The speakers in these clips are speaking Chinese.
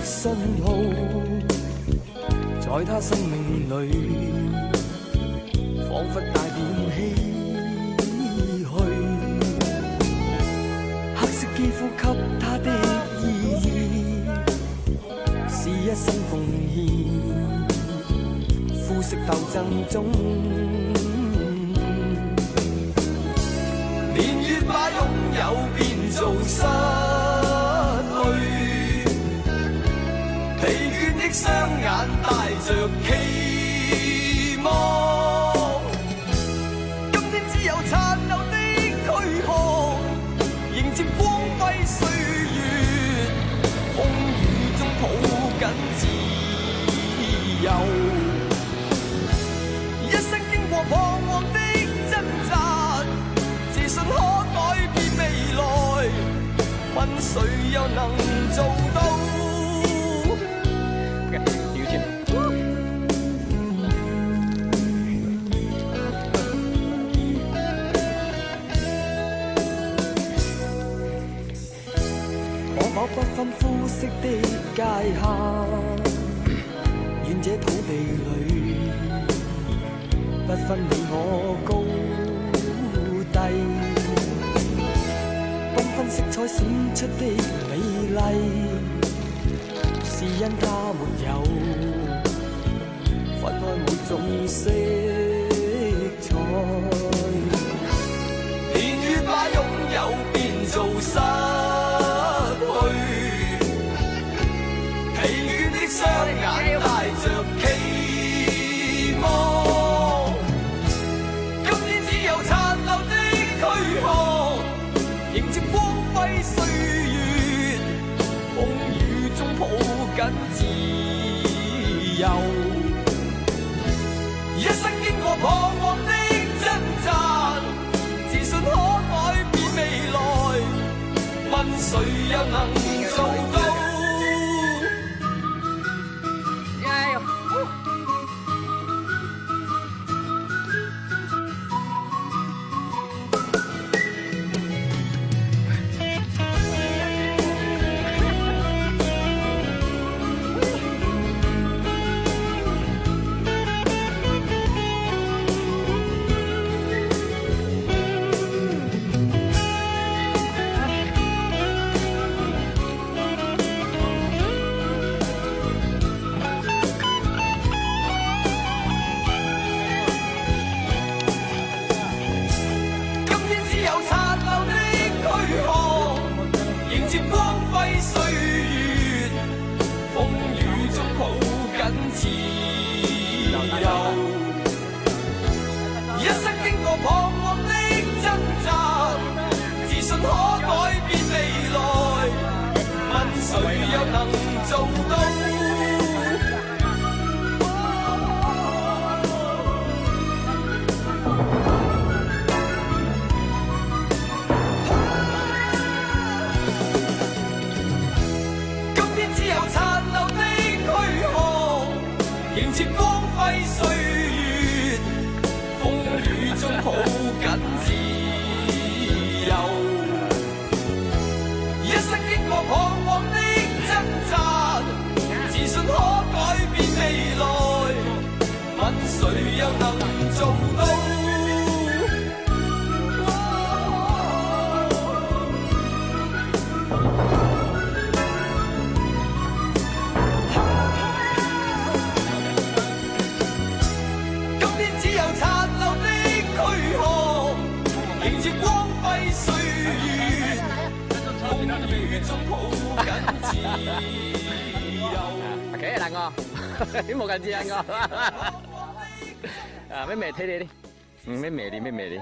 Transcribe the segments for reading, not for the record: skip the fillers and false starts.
信號在他生命裏，彷彿帶點唏噓。黑色肌膚給他的意義，是一生奉獻。膚色鬥爭中，年月把擁有變做失去。疲倦的雙眼帶着期望，今天只有殘留的軀殼，迎接光輝歲月，風雨中抱緊自由。一生經過彷徨的掙扎，自信可改變未來，問誰又能做到？不分膚色的界限，願這土地裏不分你我高低，繽紛色彩閃出的美麗，是因它沒有分開每種色彩。年月把擁有變做失雙眼帶着期望，今天只有殘留的軀殼，迎接光輝歲月，風雨中抱緊自由。一生經過彷徨的掙扎，自信可改變未來，問誰又能做到？OK 啦我，你冇咁知啊我。啊，咩咩睇你啲？咩咩啲咩咩啲？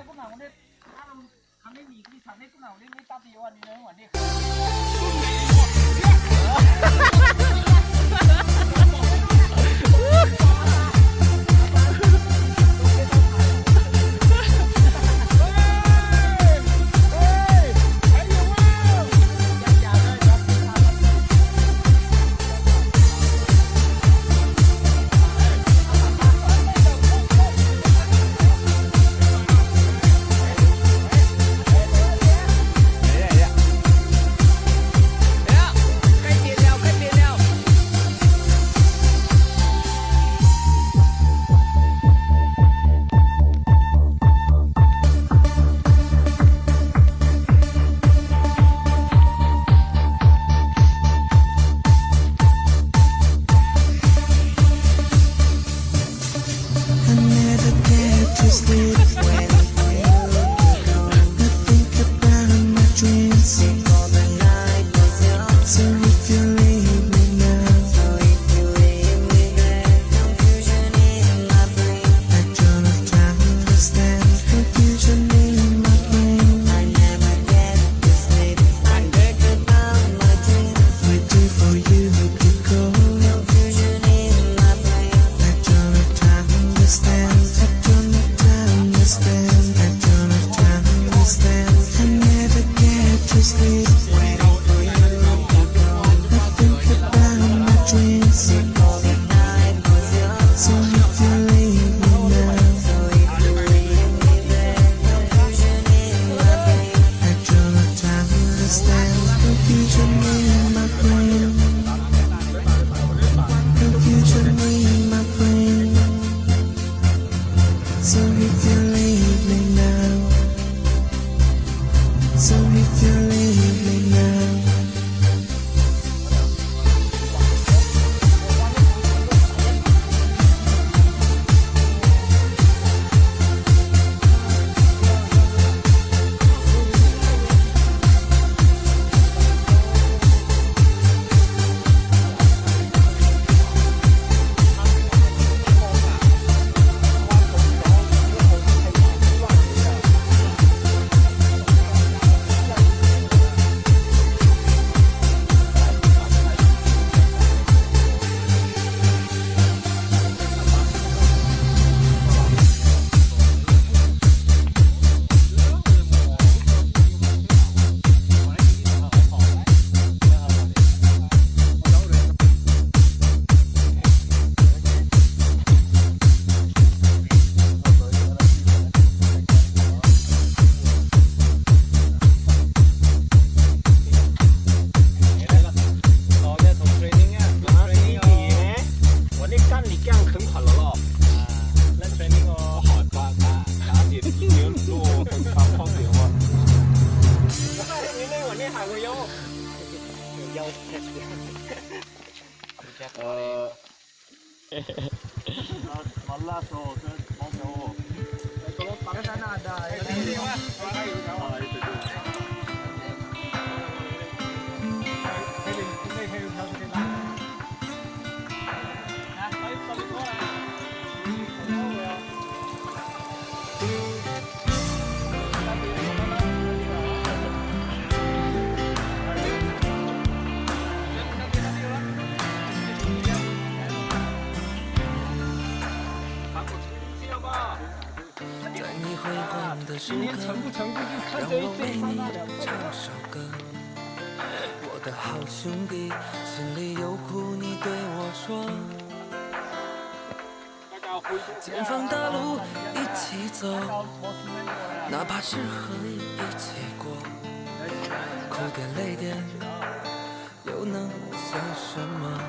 很快樂咯。拎上呢個害怕假設已經錄很長空調啊。你呢個呢係會有malas oh, mau. Kalau pakai sana ada. Ini mas. Ah, itu tu.今年成不成就看这一对唱首歌。我的好兄弟，心里有苦你对我说。前方大路一起走，哪怕是河一起过，哭点泪点又能算什么？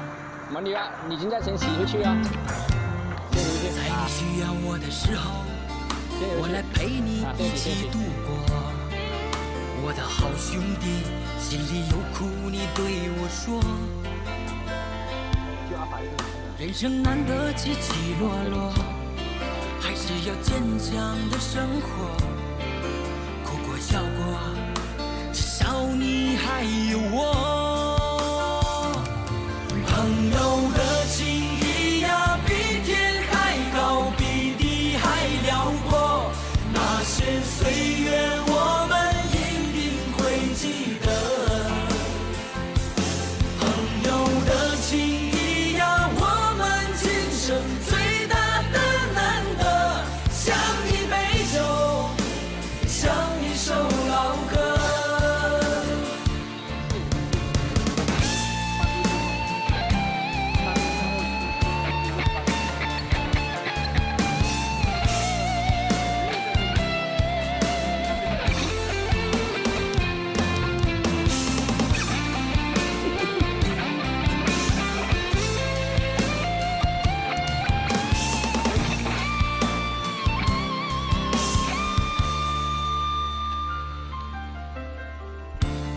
冇你啊，你现在先洗回去啊。在你需要我的时候。我来陪你一起度过，我的好兄弟，心里有苦你对我说。人生难得起起落落，还是要坚强的生活。哭过笑过，至少你还有我。朋友的情谊呀，比天还高，比地还辽阔。那些岁月我们一定会记得，朋友的情谊呀，我们今生最大的难得，像一杯酒，像一首老歌。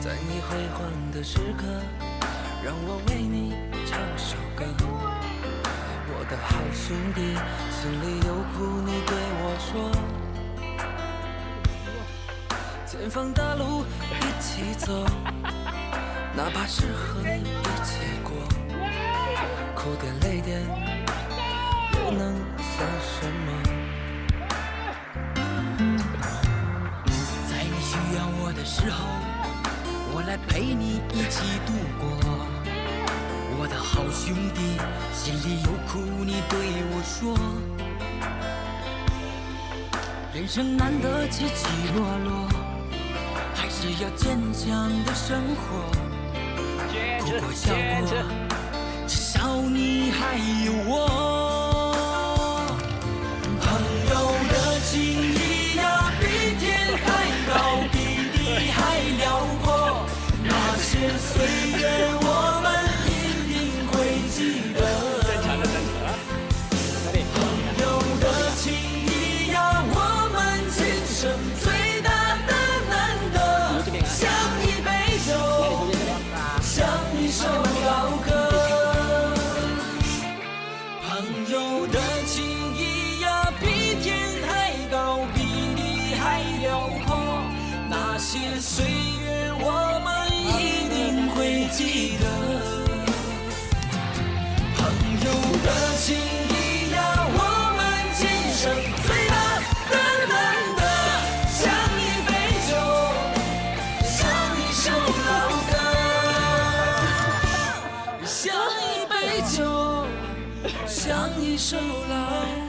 在你辉煌的时刻，让我为你唱首歌。我的好兄弟，心里有苦你对我说。前方大路一起走，哪怕是河一起过，哭点泪点又能算什么？在你需要我的时候，我来陪你一起度过。我的好兄弟，心里有苦你对我说。人生难得起起落落，还是要坚强的生活。哭过笑过，至少你还有我。朋友的情谊呀，比天还高，比地还辽阔。那些岁月我们一定会记得。朋友的情谊呀，我们今生最大的难得，像一杯酒，像一首老歌。朋友的情谊呀，比天还高，比地还辽阔。那些岁月我们一定会记得。朋友的情谊呀，我们今生最大的难得，像一杯酒，像一首老歌，像一杯酒，像一首老歌。